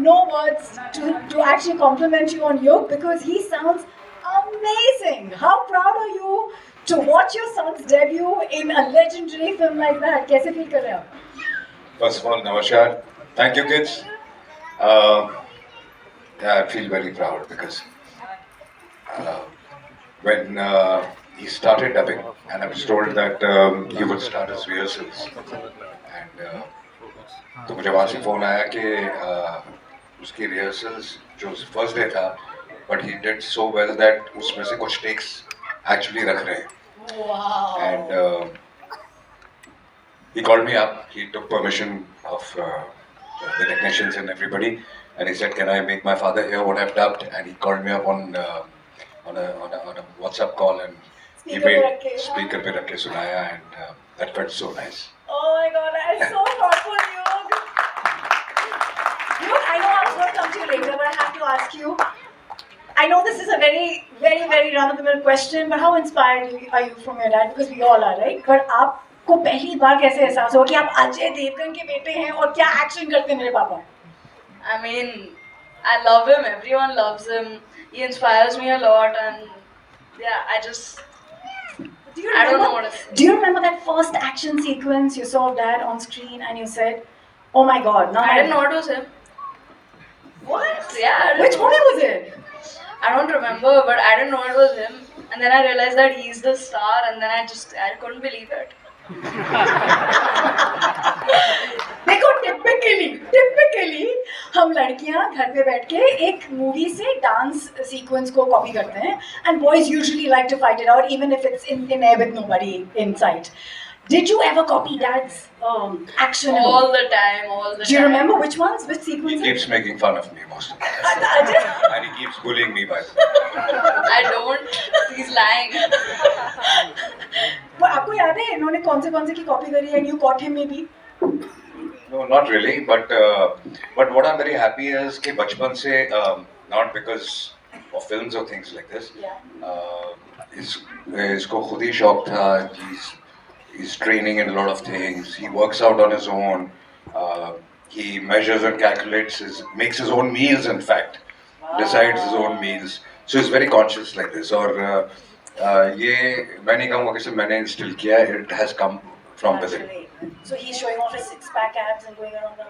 no words to actually compliment you on Yug because he sounds amazing. How proud are you to watch your son's debut in a legendary film like that? कैसे feel कर रहे हो? First of all, Namaskar. Thank you, kids. Yeah, I feel very proud because uh, when he started dubbing, and I was told that he would start his rehearsals, and तो मुझे वहाँ से phone आया कि उसकी रिहर्सल्स जो first day था, but he did so well that उसमें से कुछ टेक्स एक्चुअली रख रहे हैं. Wow. And he called me up. He took permission of the technicians and everybody, and he said, "Can I make my father hear what I've dubbed?" And he called me up on a WhatsApp call, and he Speaker पे made रख के, speaker पे रख के सुनाया, and that felt so nice. Oh my God, I'm so thoughtful, Yug. Yug, I know I was going to come to you later, but I have to ask you. I know this is a very, very, very run-of-the-mill question, but how inspired are you from your dad? Because we all are, right? But आपको पहली बार कैसे एहसास हुआ कि आप अजय देवगन के बेटे हैं और क्या एक्शन करते हैं मेरे पापा? I mean, I love him. Everyone loves him. He inspires me a lot, and yeah, I just I don't know what to say. Do you remember that first action sequence you saw of dad on screen and you said, "Oh my God!" Now I didn't know it was him. What? Yeah, I didn't Which know. movie was it? I don't remember, but I didn't know it was him. And then I realized that he's the star, and then I couldn't believe it. देखो typically हम लड़कियां घर पे बैठ के एक movie से dance sequence को कॉपी करते हैं and boys usually like to fight it out even if it's in air with nobody in sight. Did you ever copy dad's action? All the time. Do you remember which ones? Which He sequences? keeps making fun of me most of the time, and he keeps bullying me by the way. I don't. He's lying. वो आपको याद है इन्होंने कौन से की copy करी है and you caught him maybe? No, not really. But what I'm very happy is कि बचपन से not because of films or things like this. Yeah. इसको खुद ही शौक था. He's training in a lot of things. He works out on his own. He measures and calculates. Makes his own meals. In fact, decides his own meals. So he's very conscious like this. और ये मैं नहीं कहूँगा कि सिर्फ मैंने instill किया. It has come from within. So he's showing off his six-pack abs and going around the